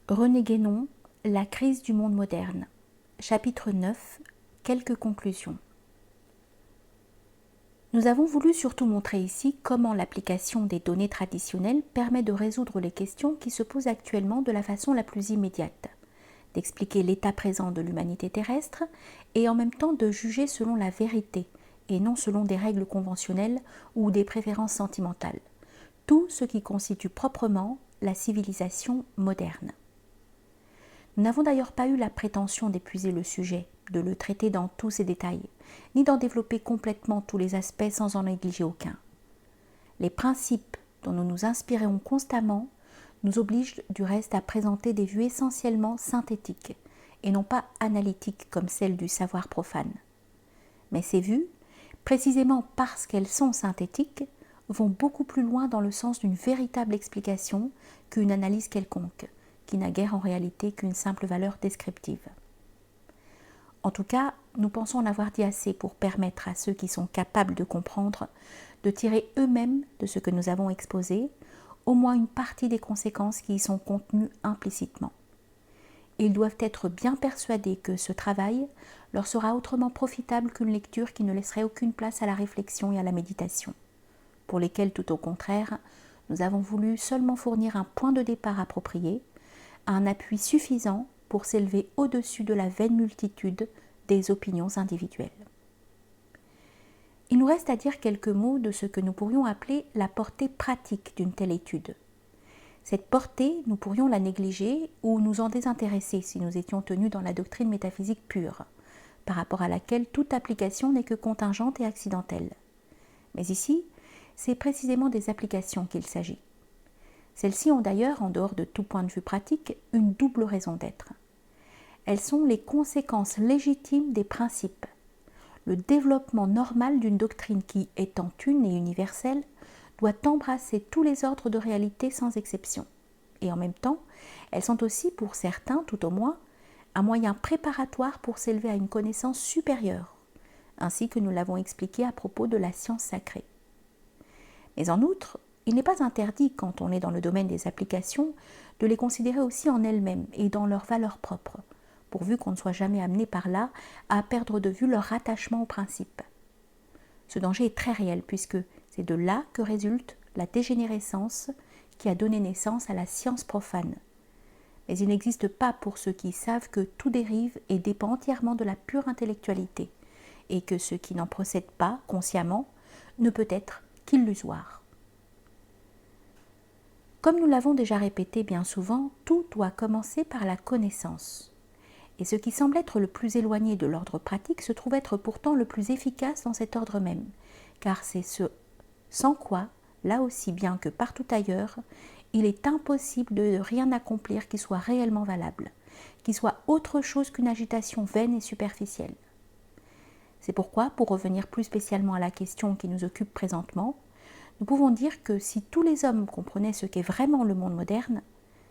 René Guénon, La crise du monde moderne. Chapitre 9. Quelques conclusions. Nous avons voulu surtout montrer ici comment l'application des données traditionnelles permet de résoudre les questions qui se posent actuellement de la façon la plus immédiate, d'expliquer l'état présent de l'humanité terrestre et en même temps de juger selon la vérité et non selon des règles conventionnelles ou des préférences sentimentales, tout ce qui constitue proprement la civilisation moderne. Nous n'avons d'ailleurs pas eu la prétention d'épuiser le sujet, de le traiter dans tous ses détails, ni d'en développer complètement tous les aspects sans en négliger aucun. Les principes dont nous nous inspirons constamment nous obligent du reste à présenter des vues essentiellement synthétiques et non pas analytiques comme celles du savoir profane. Mais ces vues, précisément parce qu'elles sont synthétiques, vont beaucoup plus loin dans le sens d'une véritable explication qu'une analyse quelconque, qui n'a guère en réalité qu'une simple valeur descriptive. En tout cas, nous pensons en avoir dit assez pour permettre à ceux qui sont capables de comprendre de tirer eux-mêmes de ce que nous avons exposé au moins une partie des conséquences qui y sont contenues implicitement. Ils doivent être bien persuadés que ce travail leur sera autrement profitable qu'une lecture qui ne laisserait aucune place à la réflexion et à la méditation, pour lesquelles, tout au contraire, nous avons voulu seulement fournir un point de départ approprié, un appui suffisant pour s'élever au-dessus de la vaine multitude des opinions individuelles. Il nous reste à dire quelques mots de ce que nous pourrions appeler la portée pratique d'une telle étude. Cette portée, nous pourrions la négliger ou nous en désintéresser si nous étions tenus dans la doctrine métaphysique pure, par rapport à laquelle toute application n'est que contingente et accidentelle. Mais ici, c'est précisément des applications qu'il s'agit. Celles-ci ont d'ailleurs, en dehors de tout point de vue pratique, une double raison d'être. Elles sont les conséquences légitimes des principes, le développement normal d'une doctrine qui, étant une et universelle, doit embrasser tous les ordres de réalité sans exception. Et en même temps, elles sont aussi, pour certains tout au moins, un moyen préparatoire pour s'élever à une connaissance supérieure, ainsi que nous l'avons expliqué à propos de la science sacrée. Mais en outre, il n'est pas interdit, quand on est dans le domaine des applications, de les considérer aussi en elles-mêmes et dans leur valeur propre, pourvu qu'on ne soit jamais amené par là à perdre de vue leur rattachement au principe. Ce danger est très réel, puisque c'est de là que résulte la dégénérescence qui a donné naissance à la science profane. Mais il n'existe pas pour ceux qui savent que tout dérive et dépend entièrement de la pure intellectualité, et que ce qui n'en procède pas, consciemment, ne peut être qu'illusoire. Comme nous l'avons déjà répété bien souvent, tout doit commencer par la connaissance. Et ce qui semble être le plus éloigné de l'ordre pratique se trouve être pourtant le plus efficace dans cet ordre même, car c'est ce sans quoi, là aussi bien que partout ailleurs, il est impossible de rien accomplir qui soit réellement valable, qui soit autre chose qu'une agitation vaine et superficielle. C'est pourquoi, pour revenir plus spécialement à la question qui nous occupe présentement, nous pouvons dire que si tous les hommes comprenaient ce qu'est vraiment le monde moderne,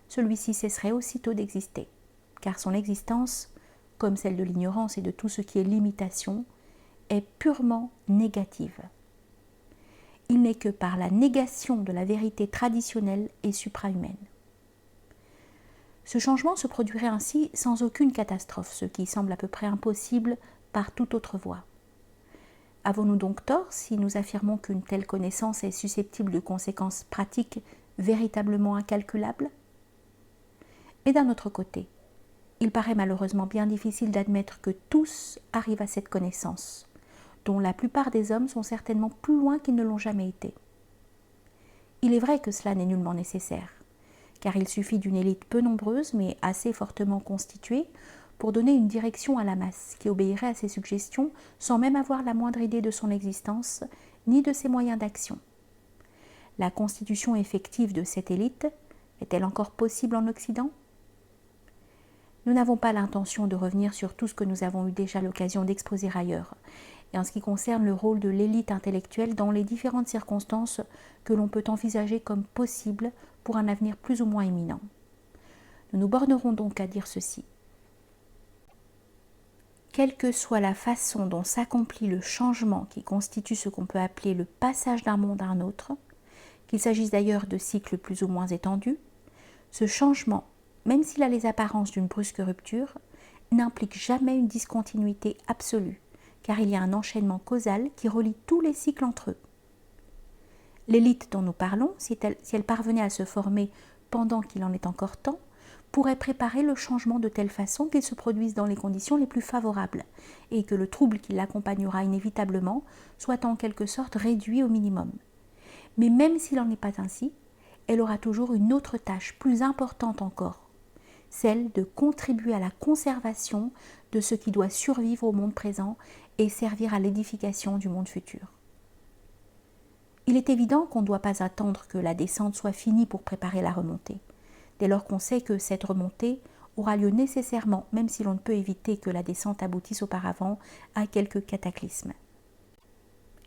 celui-ci cesserait aussitôt d'exister, car son existence, comme celle de l'ignorance et de tout ce qui est limitation, est purement négative. Il n'est que par la négation de la vérité traditionnelle et suprahumaine. Ce changement se produirait ainsi sans aucune catastrophe, ce qui semble à peu près impossible par toute autre voie. Avons-nous donc tort si nous affirmons qu'une telle connaissance est susceptible de conséquences pratiques véritablement incalculables ? Et d'un autre côté, il paraît malheureusement bien difficile d'admettre que tous arrivent à cette connaissance, dont la plupart des hommes sont certainement plus loin qu'ils ne l'ont jamais été. Il est vrai que cela n'est nullement nécessaire, car il suffit d'une élite peu nombreuse mais assez fortement constituée pour donner une direction à la masse qui obéirait à ses suggestions sans même avoir la moindre idée de son existence ni de ses moyens d'action. La constitution effective de cette élite est-elle encore possible en Occident ? Nous n'avons pas l'intention de revenir sur tout ce que nous avons eu déjà l'occasion d'exposer ailleurs, et en ce qui concerne le rôle de l'élite intellectuelle dans les différentes circonstances que l'on peut envisager comme possibles pour un avenir plus ou moins imminent. Nous nous bornerons donc à dire ceci. Quelle que soit la façon dont s'accomplit le changement qui constitue ce qu'on peut appeler le passage d'un monde à un autre, qu'il s'agisse d'ailleurs de cycles plus ou moins étendus, ce changement même s'il a les apparences d'une brusque rupture, n'implique jamais une discontinuité absolue, car il y a un enchaînement causal qui relie tous les cycles entre eux. L'élite dont nous parlons, si elle parvenait à se former pendant qu'il en est encore temps, pourrait préparer le changement de telle façon qu'il se produise dans les conditions les plus favorables et que le trouble qui l'accompagnera inévitablement soit en quelque sorte réduit au minimum. Mais même s'il n'en est pas ainsi, elle aura toujours une autre tâche plus importante encore, celle de contribuer à la conservation de ce qui doit survivre au monde présent et servir à l'édification du monde futur. Il est évident qu'on ne doit pas attendre que la descente soit finie pour préparer la remontée, dès lors qu'on sait que cette remontée aura lieu nécessairement, même si l'on ne peut éviter que la descente aboutisse auparavant à quelques cataclysmes.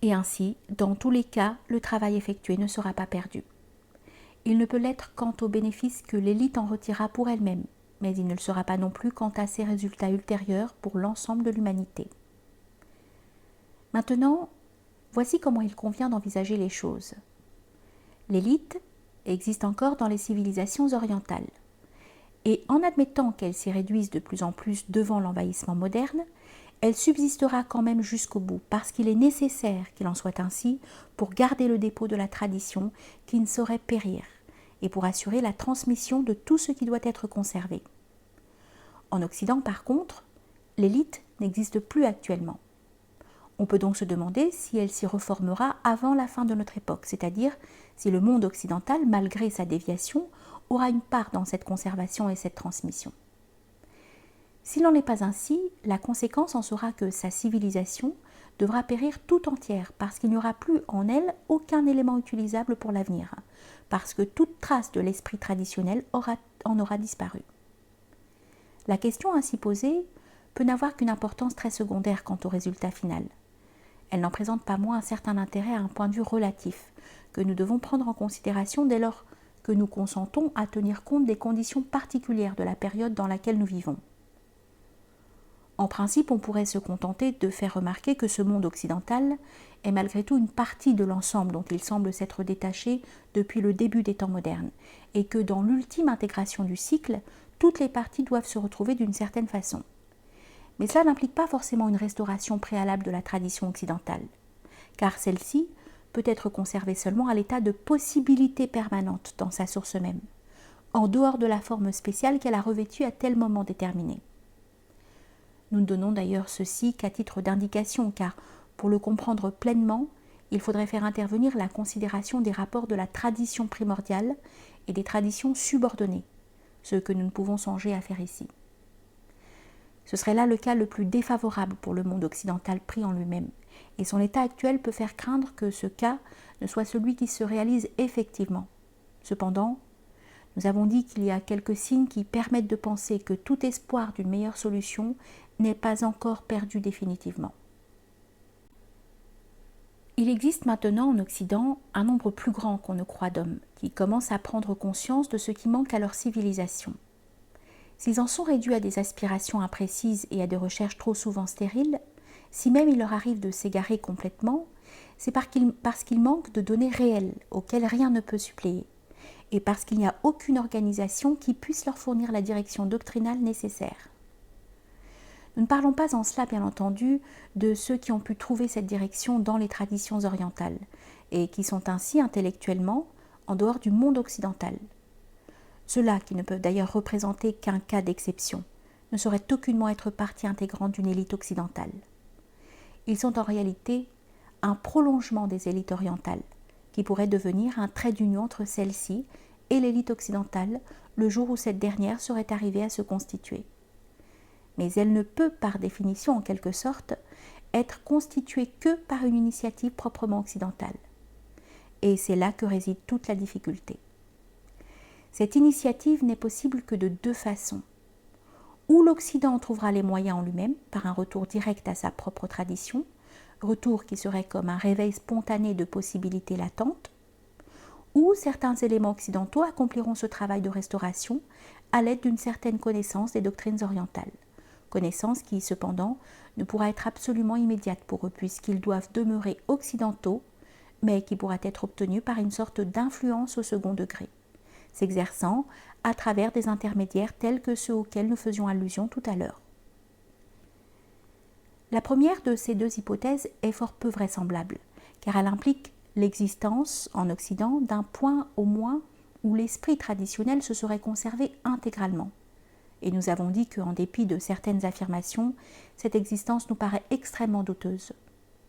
Et ainsi, dans tous les cas, le travail effectué ne sera pas perdu. Il ne peut l'être quant aux bénéfices que l'élite en retirera pour elle-même, mais il ne le sera pas non plus quant à ses résultats ultérieurs pour l'ensemble de l'humanité. Maintenant, voici comment il convient d'envisager les choses. L'élite existe encore dans les civilisations orientales, et en admettant qu'elle s'y réduise de plus en plus devant l'envahissement moderne, elle subsistera quand même jusqu'au bout, parce qu'il est nécessaire qu'il en soit ainsi pour garder le dépôt de la tradition qui ne saurait périr, et pour assurer la transmission de tout ce qui doit être conservé. En Occident, par contre, l'élite n'existe plus actuellement. On peut donc se demander si elle s'y reformera avant la fin de notre époque, c'est-à-dire si le monde occidental, malgré sa déviation, aura une part dans cette conservation et cette transmission. S'il n'en est pas ainsi, la conséquence en sera que sa civilisation devra périr tout entière parce qu'il n'y aura plus en elle aucun élément utilisable pour l'avenir, parce que toute trace de l'esprit traditionnel en aura disparu. La question ainsi posée peut n'avoir qu'une importance très secondaire quant au résultat final. Elle n'en présente pas moins un certain intérêt à un point de vue relatif, que nous devons prendre en considération dès lors que nous consentons à tenir compte des conditions particulières de la période dans laquelle nous vivons. En principe, on pourrait se contenter de faire remarquer que ce monde occidental est malgré tout une partie de l'ensemble dont il semble s'être détaché depuis le début des temps modernes, et que dans l'ultime intégration du cycle, toutes les parties doivent se retrouver d'une certaine façon. Mais cela n'implique pas forcément une restauration préalable de la tradition occidentale, car celle-ci peut être conservée seulement à l'état de possibilité permanente dans sa source même, en dehors de la forme spéciale qu'elle a revêtue à tel moment déterminé. Nous ne donnons d'ailleurs ceci qu'à titre d'indication, car pour le comprendre pleinement, il faudrait faire intervenir la considération des rapports de la tradition primordiale et des traditions subordonnées, ce que nous ne pouvons songer à faire ici. Ce serait là le cas le plus défavorable pour le monde occidental pris en lui-même, et son état actuel peut faire craindre que ce cas ne soit celui qui se réalise effectivement. Cependant, nous avons dit qu'il y a quelques signes qui permettent de penser que tout espoir d'une meilleure solution n'est pas encore perdu définitivement. Il existe maintenant en Occident un nombre plus grand qu'on ne croit d'hommes qui commencent à prendre conscience de ce qui manque à leur civilisation. S'ils en sont réduits à des aspirations imprécises et à des recherches trop souvent stériles, si même il leur arrive de s'égarer complètement, c'est parce qu'ils manquent de données réelles auxquelles rien ne peut suppléer, et parce qu'il n'y a aucune organisation qui puisse leur fournir la direction doctrinale nécessaire. Nous ne parlons pas en cela, bien entendu, de ceux qui ont pu trouver cette direction dans les traditions orientales, et qui sont ainsi intellectuellement en dehors du monde occidental. Ceux-là, qui ne peuvent d'ailleurs représenter qu'un cas d'exception, ne sauraient aucunement être partie intégrante d'une élite occidentale. Ils sont en réalité un prolongement des élites orientales, qui pourrait devenir un trait d'union entre celle-ci et l'élite occidentale le jour où cette dernière serait arrivée à se constituer. Mais elle ne peut, par définition en quelque sorte, être constituée que par une initiative proprement occidentale. Et c'est là que réside toute la difficulté. Cette initiative n'est possible que de deux façons. Ou l'Occident trouvera les moyens en lui-même, par un retour direct à sa propre tradition, retour qui serait comme un réveil spontané de possibilités latentes, ou certains éléments occidentaux accompliront ce travail de restauration à l'aide d'une certaine connaissance des doctrines orientales. Connaissance qui, cependant, ne pourra être absolument immédiate pour eux puisqu'ils doivent demeurer occidentaux, mais qui pourra être obtenue par une sorte d'influence au second degré, s'exerçant à travers des intermédiaires tels que ceux auxquels nous faisions allusion tout à l'heure. La première de ces deux hypothèses est fort peu vraisemblable, car elle implique l'existence, en Occident, d'un point au moins où l'esprit traditionnel se serait conservé intégralement. Et nous avons dit qu'en dépit de certaines affirmations, cette existence nous paraît extrêmement douteuse.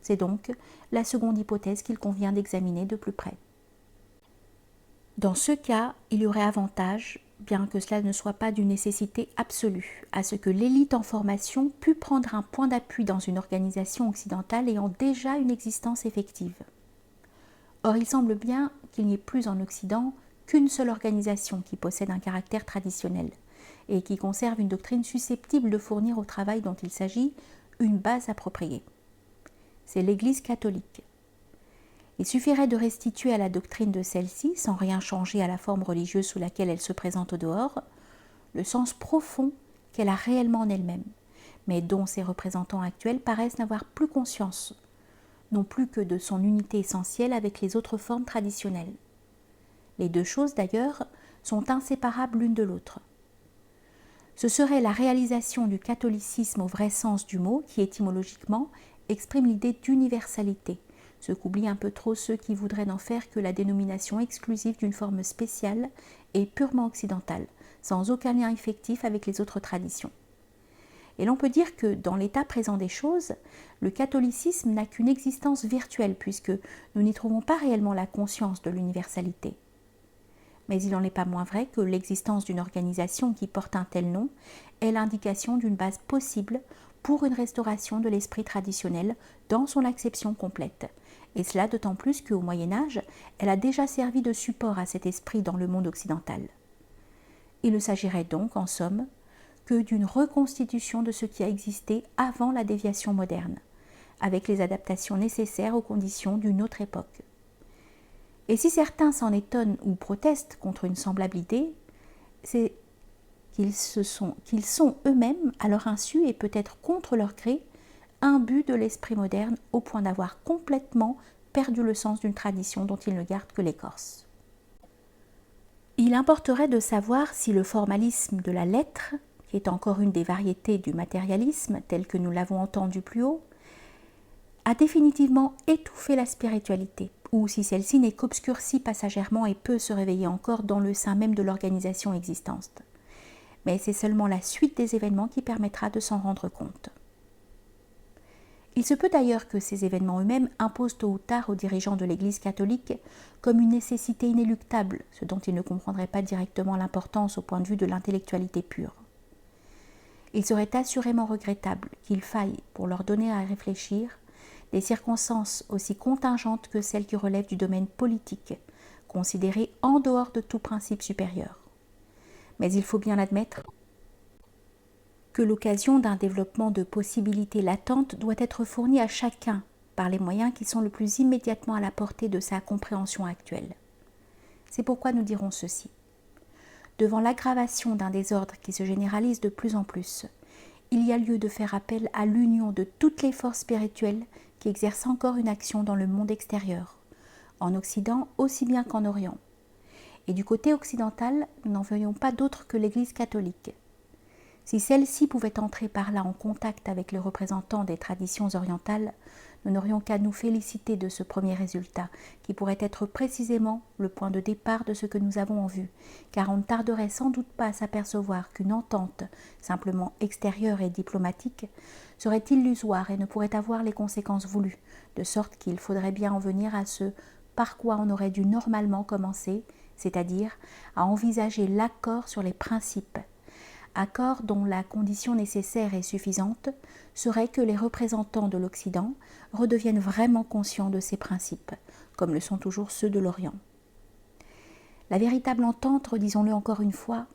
C'est donc la seconde hypothèse qu'il convient d'examiner de plus près. Dans ce cas, il y aurait avantage, bien que cela ne soit pas d'une nécessité absolue, à ce que l'élite en formation pût prendre un point d'appui dans une organisation occidentale ayant déjà une existence effective. Or, il semble bien qu'il n'y ait plus en Occident qu'une seule organisation qui possède un caractère traditionnel et qui conserve une doctrine susceptible de fournir au travail dont il s'agit une base appropriée. C'est l'Église catholique. Il suffirait de restituer à la doctrine de celle-ci, sans rien changer à la forme religieuse sous laquelle elle se présente au dehors, le sens profond qu'elle a réellement en elle-même, mais dont ses représentants actuels paraissent n'avoir plus conscience, non plus que de son unité essentielle avec les autres formes traditionnelles. Les deux choses, d'ailleurs, sont inséparables l'une de l'autre. Ce serait la réalisation du catholicisme au vrai sens du mot qui, étymologiquement, exprime l'idée d'universalité, ce qu'oublient un peu trop ceux qui voudraient n'en faire que la dénomination exclusive d'une forme spéciale et purement occidentale, sans aucun lien effectif avec les autres traditions. Et l'on peut dire que, dans l'état présent des choses, le catholicisme n'a qu'une existence virtuelle, puisque nous n'y trouvons pas réellement la conscience de l'universalité. Mais il n'en est pas moins vrai que l'existence d'une organisation qui porte un tel nom est l'indication d'une base possible pour une restauration de l'esprit traditionnel dans son acception complète. Et cela d'autant plus qu'au Moyen-Âge, elle a déjà servi de support à cet esprit dans le monde occidental. Il ne s'agirait donc, en somme, que d'une reconstitution de ce qui a existé avant la déviation moderne, avec les adaptations nécessaires aux conditions d'une autre époque. Et si certains s'en étonnent ou protestent contre une semblable idée, c'est qu'ils sont eux-mêmes, à leur insu et peut-être contre leur gré, imbus de l'esprit moderne au point d'avoir complètement perdu le sens d'une tradition dont ils ne gardent que l'écorce. Il importerait de savoir si le formalisme de la lettre, qui est encore une des variétés du matérialisme tel que nous l'avons entendu plus haut, a définitivement étouffé la spiritualité, ou si celle-ci n'est qu'obscurcie passagèrement et peut se réveiller encore dans le sein même de l'organisation existante. Mais c'est seulement la suite des événements qui permettra de s'en rendre compte. Il se peut d'ailleurs que ces événements eux-mêmes imposent tôt ou tard aux dirigeants de l'Église catholique comme une nécessité inéluctable, ce dont ils ne comprendraient pas directement l'importance au point de vue de l'intellectualité pure. Il serait assurément regrettable qu'il faille, pour leur donner à réfléchir, des circonstances aussi contingentes que celles qui relèvent du domaine politique, considérées en dehors de tout principe supérieur. Mais il faut bien admettre que l'occasion d'un développement de possibilités latentes doit être fournie à chacun par les moyens qui sont le plus immédiatement à la portée de sa compréhension actuelle. C'est pourquoi nous dirons ceci. Devant l'aggravation d'un désordre qui se généralise de plus en plus, il y a lieu de faire appel à l'union de toutes les forces spirituelles qui exercent encore une action dans le monde extérieur, en Occident aussi bien qu'en Orient. Et du côté occidental, nous n'en voyons pas d'autre que l'Église catholique. Si celle-ci pouvait entrer par là en contact avec les représentants des traditions orientales, nous n'aurions qu'à nous féliciter de ce premier résultat, qui pourrait être précisément le point de départ de ce que nous avons en vue, car on ne tarderait sans doute pas à s'apercevoir qu'une entente, simplement extérieure et diplomatique, serait illusoire et ne pourrait avoir les conséquences voulues, de sorte qu'il faudrait bien en venir à ce par quoi on aurait dû normalement commencer, c'est-à-dire à envisager l'accord sur les principes, accord dont la condition nécessaire et suffisante serait que les représentants de l'Occident redeviennent vraiment conscients de ces principes, comme le sont toujours ceux de l'Orient. La véritable entente, redisons-le encore une fois,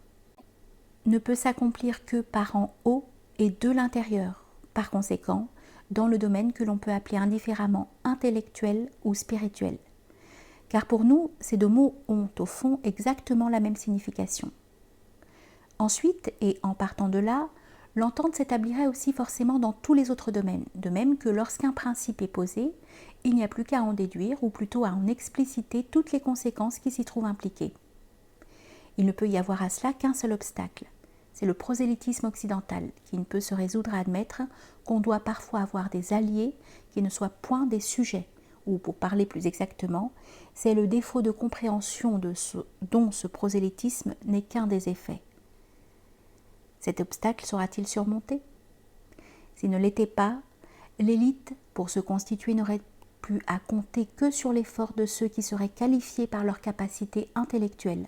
ne peut s'accomplir que par en haut et de l'intérieur, par conséquent, dans le domaine que l'on peut appeler indifféremment intellectuel ou spirituel. Car pour nous, ces deux mots ont au fond exactement la même signification. Ensuite, et en partant de là, l'entente s'établirait aussi forcément dans tous les autres domaines, de même que lorsqu'un principe est posé, il n'y a plus qu'à en déduire, ou plutôt à en expliciter toutes les conséquences qui s'y trouvent impliquées. Il ne peut y avoir à cela qu'un seul obstacle. C'est le prosélytisme occidental qui ne peut se résoudre à admettre qu'on doit parfois avoir des alliés qui ne soient point des sujets, ou pour parler plus exactement, c'est le défaut de compréhension dont ce prosélytisme n'est qu'un des effets. Cet obstacle sera-t-il surmonté? S'il ne l'était pas, l'élite, pour se constituer, n'aurait plus à compter que sur l'effort de ceux qui seraient qualifiés par leur capacité intellectuelle,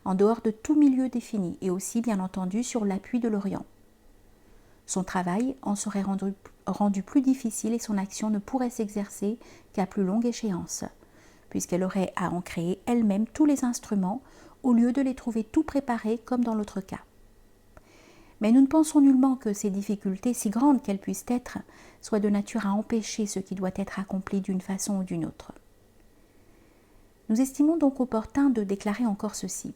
en dehors de tout milieu défini, et aussi, bien entendu, sur l'appui de l'Orient. Son travail en serait rendu plus difficile et son action ne pourrait s'exercer qu'à plus longue échéance, puisqu'elle aurait à en créer elle-même tous les instruments, au lieu de les trouver tout préparés comme dans l'autre cas. Mais nous ne pensons nullement que ces difficultés, si grandes qu'elles puissent être, soient de nature à empêcher ce qui doit être accompli d'une façon ou d'une autre. Nous estimons donc opportun de déclarer encore ceci.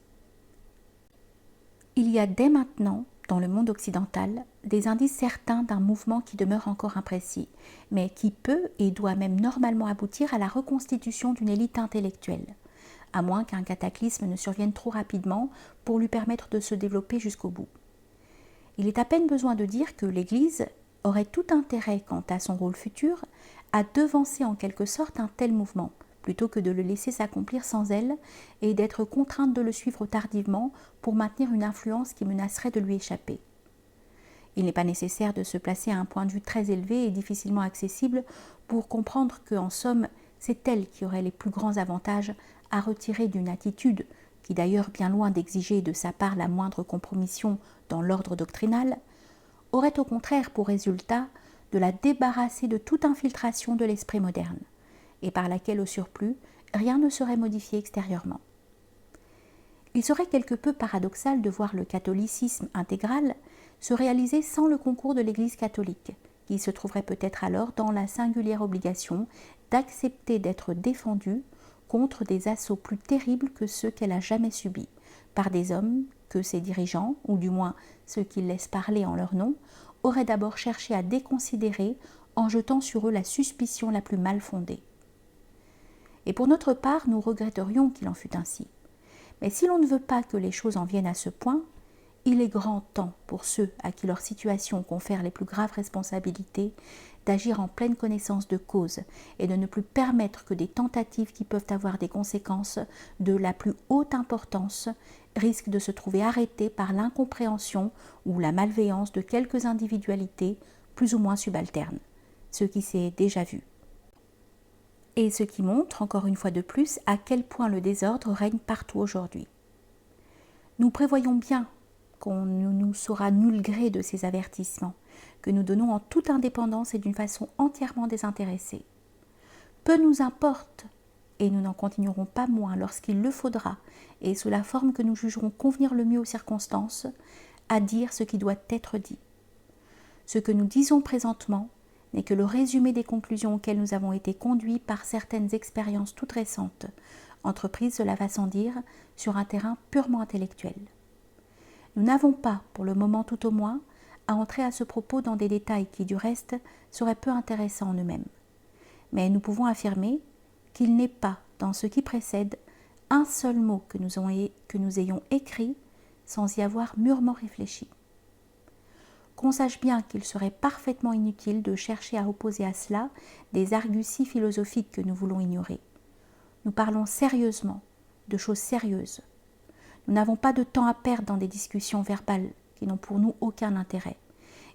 Il y a dès maintenant, dans le monde occidental, des indices certains d'un mouvement qui demeure encore imprécis, mais qui peut et doit même normalement aboutir à la reconstitution d'une élite intellectuelle, à moins qu'un cataclysme ne survienne trop rapidement pour lui permettre de se développer jusqu'au bout. Il est à peine besoin de dire que l'Église aurait tout intérêt quant à son rôle futur à devancer en quelque sorte un tel mouvement, plutôt que de le laisser s'accomplir sans elle et d'être contrainte de le suivre tardivement pour maintenir une influence qui menacerait de lui échapper. Il n'est pas nécessaire de se placer à un point de vue très élevé et difficilement accessible pour comprendre qu'en somme, c'est elle qui aurait les plus grands avantages à retirer d'une attitude qui d'ailleurs, bien loin d'exiger de sa part la moindre compromission dans l'ordre doctrinal, aurait au contraire pour résultat de la débarrasser de toute infiltration de l'esprit moderne, et par laquelle au surplus rien ne serait modifié extérieurement. Il serait quelque peu paradoxal de voir le catholicisme intégral se réaliser sans le concours de l'Église catholique, qui se trouverait peut-être alors dans la singulière obligation d'accepter d'être défendue contre des assauts plus terribles que ceux qu'elle a jamais subis, par des hommes que ses dirigeants, ou du moins ceux qui laissent parler en leur nom, auraient d'abord cherché à déconsidérer en jetant sur eux la suspicion la plus mal fondée. Et pour notre part, nous regretterions qu'il en fût ainsi. Mais si l'on ne veut pas que les choses en viennent à ce point, il est grand temps pour ceux à qui leur situation confère les plus graves responsabilités d'agir en pleine connaissance de cause et de ne plus permettre que des tentatives qui peuvent avoir des conséquences de la plus haute importance risquent de se trouver arrêtées par l'incompréhension ou la malveillance de quelques individualités plus ou moins subalternes, ce qui s'est déjà vu. Et ce qui montre, encore une fois de plus, à quel point le désordre règne partout aujourd'hui. Nous prévoyons bien qu'on ne nous saura nul gré de ces avertissements, que nous donnons en toute indépendance et d'une façon entièrement désintéressée. Peu nous importe, et nous n'en continuerons pas moins lorsqu'il le faudra, et sous la forme que nous jugerons convenir le mieux aux circonstances, à dire ce qui doit être dit. Ce que nous disons présentement n'est que le résumé des conclusions auxquelles nous avons été conduits par certaines expériences toutes récentes, entreprises, cela va sans dire, sur un terrain purement intellectuel. Nous n'avons pas, pour le moment tout au moins, à entrer à ce propos dans des détails qui, du reste, seraient peu intéressants en eux-mêmes. Mais nous pouvons affirmer qu'il n'est pas, dans ce qui précède, un seul mot que nous ayons écrit sans y avoir mûrement réfléchi. Qu'on sache bien qu'il serait parfaitement inutile de chercher à opposer à cela des arguties philosophiques que nous voulons ignorer. Nous parlons sérieusement, de choses sérieuses. Nous n'avons pas de temps à perdre dans des discussions verbales qui n'ont pour nous aucun intérêt,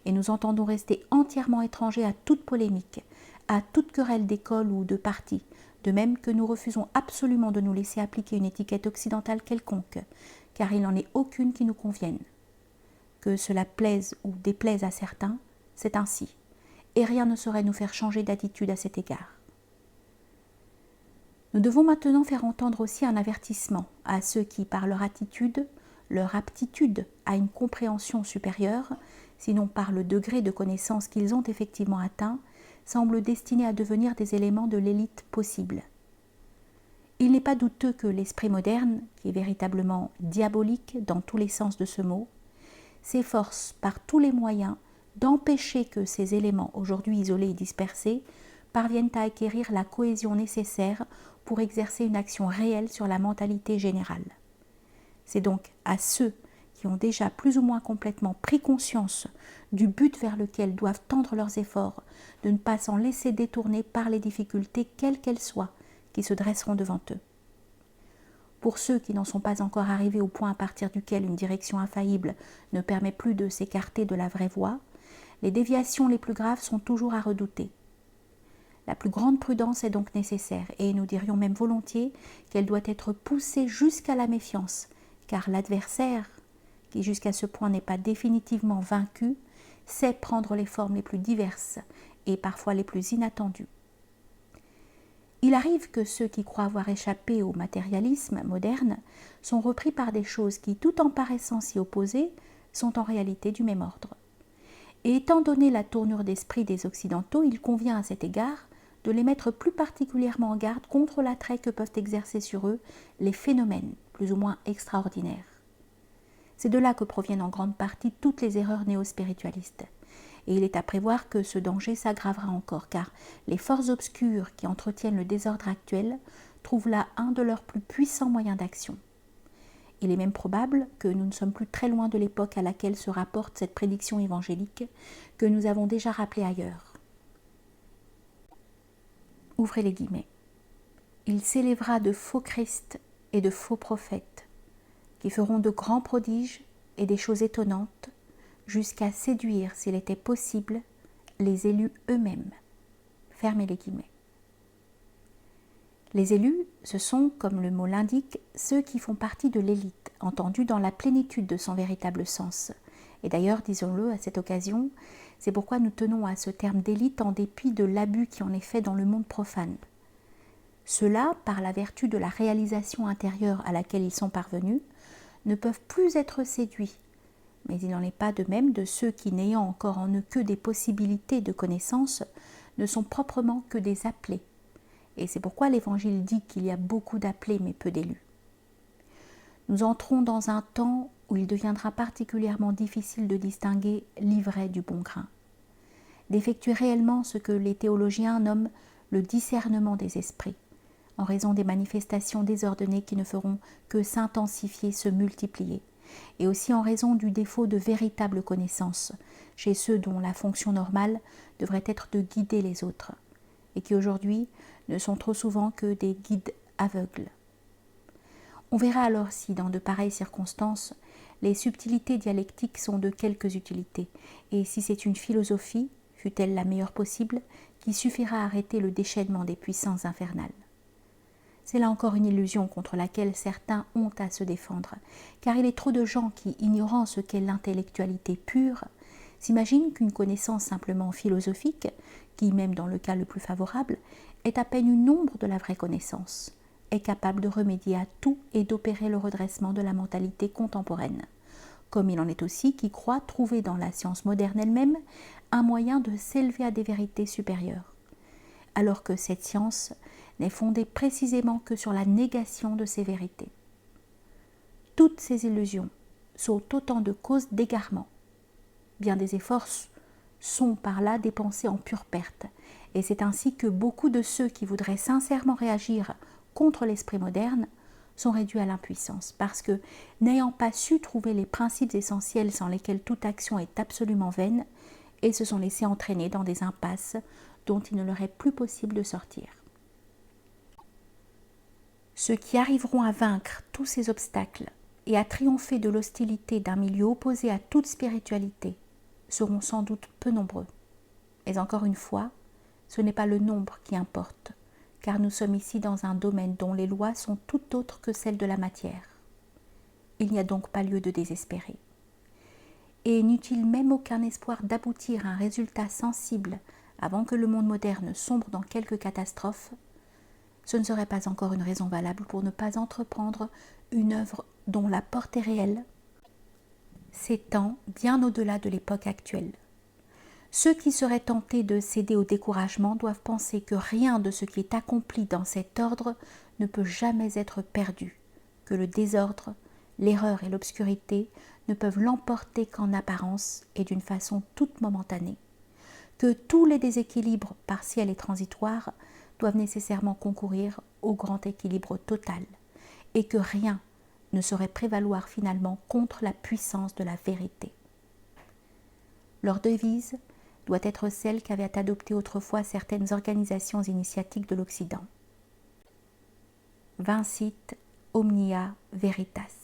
et nous entendons rester entièrement étrangers à toute polémique, à toute querelle d'école ou de parti, de même que nous refusons absolument de nous laisser appliquer une étiquette occidentale quelconque, car il n'en est aucune qui nous convienne. Que cela plaise ou déplaise à certains, c'est ainsi, et rien ne saurait nous faire changer d'attitude à cet égard. Nous devons maintenant faire entendre aussi un avertissement à ceux qui, par leur attitude, leur aptitude à une compréhension supérieure, sinon par le degré de connaissance qu'ils ont effectivement atteint, semblent destinés à devenir des éléments de l'élite possible. Il n'est pas douteux que l'esprit moderne, qui est véritablement diabolique dans tous les sens de ce mot, s'efforce par tous les moyens d'empêcher que ces éléments, aujourd'hui isolés et dispersés, parviennent à acquérir la cohésion nécessaire pour exercer une action réelle sur la mentalité générale. C'est donc à ceux qui ont déjà plus ou moins complètement pris conscience du but vers lequel doivent tendre leurs efforts, de ne pas s'en laisser détourner par les difficultés, quelles qu'elles soient, qui se dresseront devant eux. Pour ceux qui n'en sont pas encore arrivés au point à partir duquel une direction infaillible ne permet plus de s'écarter de la vraie voie, les déviations les plus graves sont toujours à redouter. La plus grande prudence est donc nécessaire, et nous dirions même volontiers qu'elle doit être poussée jusqu'à la méfiance, car l'adversaire, qui jusqu'à ce point n'est pas définitivement vaincu, sait prendre les formes les plus diverses et parfois les plus inattendues. Il arrive que ceux qui croient avoir échappé au matérialisme moderne sont repris par des choses qui, tout en paraissant s'y opposer, sont en réalité du même ordre. Et étant donné la tournure d'esprit des Occidentaux, il convient à cet égard de les mettre plus particulièrement en garde contre l'attrait que peuvent exercer sur eux les phénomènes plus ou moins extraordinaires. C'est de là que proviennent en grande partie toutes les erreurs néo-spiritualistes. Et il est à prévoir que ce danger s'aggravera encore, car les forces obscures qui entretiennent le désordre actuel trouvent là un de leurs plus puissants moyens d'action. Il est même probable que nous ne sommes plus très loin de l'époque à laquelle se rapporte cette prédiction évangélique que nous avons déjà rappelée ailleurs. Ouvrez les guillemets. Il s'élèvera de faux Christ et de faux prophètes, qui feront de grands prodiges et des choses étonnantes, jusqu'à séduire, s'il était possible, les élus eux-mêmes. Fermez les guillemets. Les élus, ce sont, comme le mot l'indique, ceux qui font partie de l'élite, entendue dans la plénitude de son véritable sens. Et d'ailleurs, disons-le à cette occasion, c'est pourquoi nous tenons à ce terme d'élite en dépit de l'abus qui en est fait dans le monde profane. Ceux-là, par la vertu de la réalisation intérieure à laquelle ils sont parvenus, ne peuvent plus être séduits. Mais il n'en est pas de même de ceux qui, n'ayant encore en eux que des possibilités de connaissance, ne sont proprement que des appelés. Et c'est pourquoi l'Évangile dit qu'il y a beaucoup d'appelés mais peu d'élus. Nous entrons dans un temps où il deviendra particulièrement difficile de distinguer l'ivraie du bon grain, d'effectuer réellement ce que les théologiens nomment le discernement des esprits, en raison des manifestations désordonnées qui ne feront que s'intensifier, se multiplier, et aussi en raison du défaut de véritable connaissance chez ceux dont la fonction normale devrait être de guider les autres, et qui aujourd'hui ne sont trop souvent que des guides aveugles. On verra alors si, dans de pareilles circonstances, les subtilités dialectiques sont de quelques utilités, et si c'est une philosophie, fût-elle la meilleure possible, qui suffira à arrêter le déchaînement des puissances infernales. C'est là encore une illusion contre laquelle certains ont à se défendre, car il est trop de gens qui, ignorant ce qu'est l'intellectualité pure, s'imaginent qu'une connaissance simplement philosophique, qui, même dans le cas le plus favorable, est à peine une ombre de la vraie connaissance, est capable de remédier à tout et d'opérer le redressement de la mentalité contemporaine, comme il en est aussi qui croient trouver dans la science moderne elle-même un moyen de s'élever à des vérités supérieures, alors que cette science n'est fondée précisément que sur la négation de ces vérités. Toutes ces illusions sont autant de causes d'égarement. Bien des efforts sont par là dépensés en pure perte, et c'est ainsi que beaucoup de ceux qui voudraient sincèrement réagir contre l'esprit moderne sont réduits à l'impuissance, parce que, n'ayant pas su trouver les principes essentiels sans lesquels toute action est absolument vaine, ils se sont laissés entraîner dans des impasses dont il ne leur est plus possible de sortir. Ceux qui arriveront à vaincre tous ces obstacles et à triompher de l'hostilité d'un milieu opposé à toute spiritualité seront sans doute peu nombreux. Mais encore une fois, ce n'est pas le nombre qui importe, car nous sommes ici dans un domaine dont les lois sont tout autres que celles de la matière. Il n'y a donc pas lieu de désespérer. Et n'eût-il même aucun espoir d'aboutir à un résultat sensible avant que le monde moderne sombre dans quelque catastrophe, ce ne serait pas encore une raison valable pour ne pas entreprendre une œuvre dont la portée réelle s'étend bien au-delà de l'époque actuelle. Ceux qui seraient tentés de céder au découragement doivent penser que rien de ce qui est accompli dans cet ordre ne peut jamais être perdu, que le désordre, l'erreur et l'obscurité ne peuvent l'emporter qu'en apparence et d'une façon toute momentanée, que tous les déséquilibres partiels et transitoires doivent nécessairement concourir au grand équilibre total, et que rien ne saurait prévaloir finalement contre la puissance de la vérité. Leur devise doit être celle qu'avaient adoptée autrefois certaines organisations initiatiques de l'Occident. Vincit omnia veritas.